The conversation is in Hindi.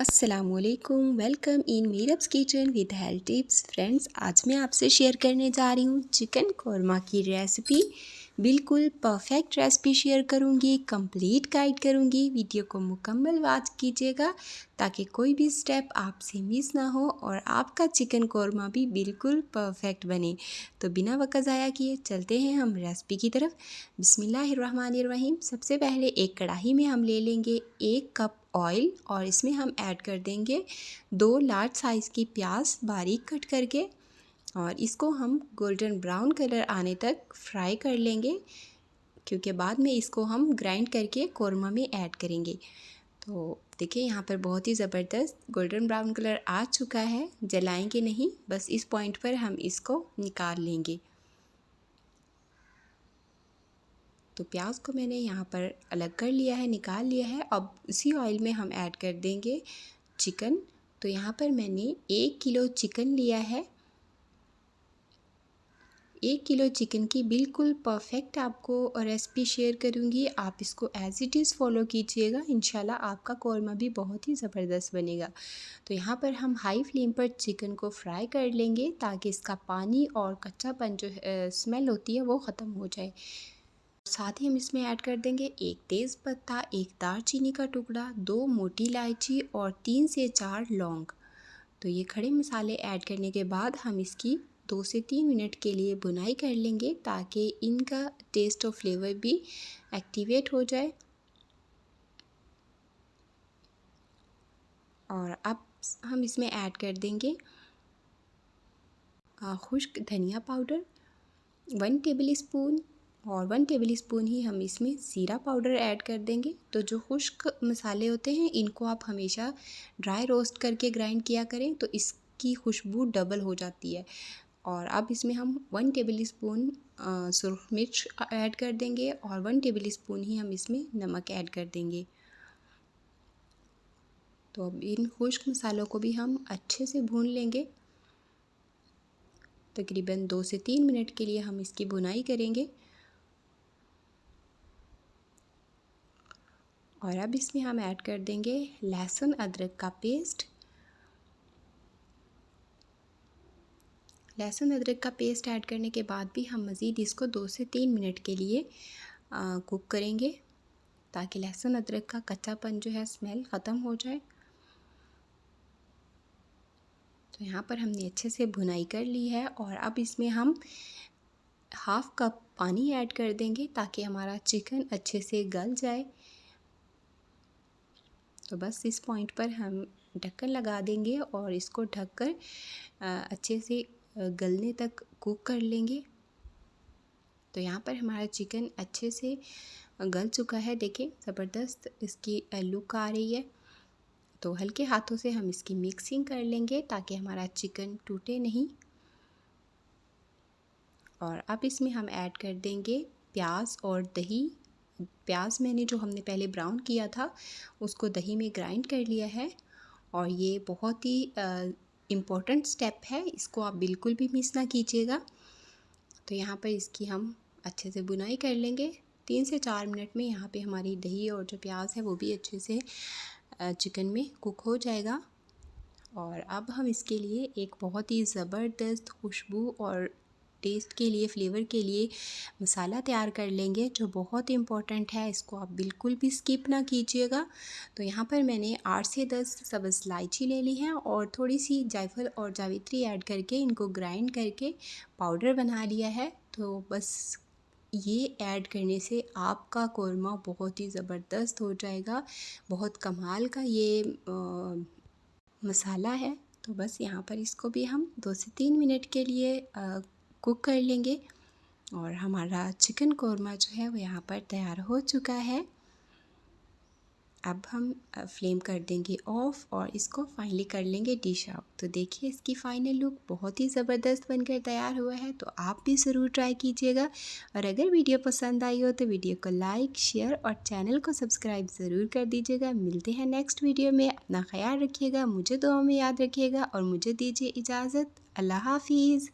अस्सलामुअलैकुम, welcome in Meerab's kitchen with health tips. Friends, आज मैं आपसे शेयर करने जा रही हूँ चिकन कौरमा की रेसिपी। बिल्कुल परफेक्ट रेसिपी शेयर करूँगी, कंप्लीट गाइड करूँगी। वीडियो को मुकम्मल वॉच कीजिएगा ताकि कोई भी स्टेप आपसे मिस ना हो और आपका चिकन कौरमा भी बिल्कुल परफेक्ट बने। तो बिना वक्त ज़ाया किए चलते हैं हम रेसिपी की तरफ। बिस्मिल्लाहिर्रहमानिर्रहीम। सबसे पहले एक कढ़ाई में हम ले लेंगे 1 कप ऑयल और इसमें हम ऐड कर देंगे 2 लार्ज साइज़ की प्याज बारीक कट करके, और इसको हम गोल्डन ब्राउन कलर आने तक फ्राई कर लेंगे, क्योंकि बाद में इसको हम ग्राइंड करके कौरमा में ऐड करेंगे। तो देखिए यहाँ पर बहुत ही ज़बरदस्त गोल्डन ब्राउन कलर आ चुका है। जलाएंगे नहीं, बस इस पॉइंट पर हम इसको निकाल लेंगे। तो प्याज को मैंने यहाँ पर अलग कर लिया है, निकाल लिया है। अब इसी ऑयल में हम ऐड कर देंगे चिकन। तो यहाँ पर मैंने 1 किलो चिकन लिया है। 1 किलो चिकन की बिल्कुल परफेक्ट आपको रेसिपी शेयर करूँगी। आप इसको एज़ इट इज़ फॉलो कीजिएगा, इंशाल्लाह आपका कौरमा भी बहुत ही ज़बरदस्त बनेगा। तो यहाँ पर हम हाई फ्लेम पर चिकन को फ्राई कर लेंगे ताकि इसका पानी और कच्चापन जो स्मेल होती है वो ख़त्म हो जाए। साथ ही हम इसमें ऐड कर देंगे 1 तेज़ पत्ता, 1 दालचीनी का टुकड़ा, 2 मोटी इलायची और 3 से 4 लौंग। तो ये खड़े मसाले ऐड करने के बाद हम इसकी 2 से 3 मिनट के लिए भुनाई कर लेंगे ताकि इनका टेस्ट और फ्लेवर भी एक्टिवेट हो जाए। और अब हम इसमें ऐड कर देंगे खुश्क धनिया पाउडर 1 टेबल स्पून, और 1 टेबल स्पून ही हम इसमें ज़ीरा पाउडर ऐड कर देंगे। तो जो खुश्क मसाले होते हैं इनको आप हमेशा ड्राई रोस्ट करके ग्राइंड किया करें, तो इसकी खुशबू डबल हो जाती है। और अब इसमें हम 1 टेबल स्पून सुरख मिर्च ऐड कर देंगे और 1 टेबल स्पून ही हम इसमें नमक ऐड कर देंगे। तो अब इन खुश्क मसालों को भी हम अच्छे से भून लेंगे। तकरीबन 2 से 3 मिनट के लिए हम इसकी भुनाई करेंगे। और अब इसमें हम ऐड कर देंगे लहसुन अदरक का पेस्ट। लहसुन अदरक का पेस्ट ऐड करने के बाद भी हम मज़ीद इसको 2 से 3 मिनट के लिए कुक करेंगे ताकि लहसुन अदरक का कच्चापन जो है स्मेल ख़त्म हो जाए। तो यहाँ पर हमने अच्छे से भुनाई कर ली है और अब इसमें हम हाफ़ कप पानी ऐड कर देंगे ताकि हमारा चिकन अच्छे से गल जाए। तो बस इस पॉइंट पर हम ढक्कन लगा देंगे और इसको ढककर अच्छे से गलने तक कुक कर लेंगे। तो यहाँ पर हमारा चिकन अच्छे से गल चुका है। देखें ज़बरदस्त इसकी लुक आ रही है। तो हल्के हाथों से हम इसकी मिक्सिंग कर लेंगे ताकि हमारा चिकन टूटे नहीं। और अब इसमें हम ऐड कर देंगे प्याज और दही। प्याज मैंने जो हमने पहले ब्राउन किया था उसको दही में ग्राइंड कर लिया है, और ये बहुत ही इम्पोर्टेंट स्टेप है, इसको आप बिल्कुल भी मिस ना कीजिएगा। तो यहाँ पर इसकी हम अच्छे से बुनाई कर लेंगे। 3 से 4 मिनट में यहाँ पे हमारी दही और जो प्याज है वो भी अच्छे से चिकन में कुक हो जाएगा। और अब हम इसके लिए एक बहुत ही ज़बरदस्त खुशबू और टेस्ट के लिए, फ्लेवर के लिए मसाला तैयार कर लेंगे जो बहुत इम्पॉर्टेंट है। इसको आप बिल्कुल भी स्किप ना कीजिएगा। तो यहाँ पर मैंने 8 से 10 सब्ज़ इलायची ले ली है और थोड़ी सी जायफल और जावित्री ऐड करके इनको ग्राइंड करके पाउडर बना लिया है। तो बस ये ऐड करने से आपका कौरमा बहुत ही ज़बरदस्त हो जाएगा। बहुत कमाल का ये मसाला है। तो बस यहाँ पर इसको भी हम 2 से 3 मिनट के लिए कुक कर लेंगे और हमारा चिकन कौरमा जो है वो यहाँ पर तैयार हो चुका है। अब हम फ्लेम कर देंगे ऑफ़ और इसको फाइनली कर लेंगे डिश आउट। तो देखिए इसकी फ़ाइनल लुक बहुत ही ज़बरदस्त बनकर तैयार हुआ है। तो आप भी ज़रूर ट्राई कीजिएगा, और अगर वीडियो पसंद आई हो तो वीडियो को लाइक, शेयर और चैनल को सब्सक्राइब ज़रूर कर दीजिएगा। मिलते हैं नेक्स्ट वीडियो में। अपना ख्याल रखिएगा, मुझे दुआ में याद रखिएगा और मुझे दीजिए इजाज़त। अल्लाह हाफ़िज़।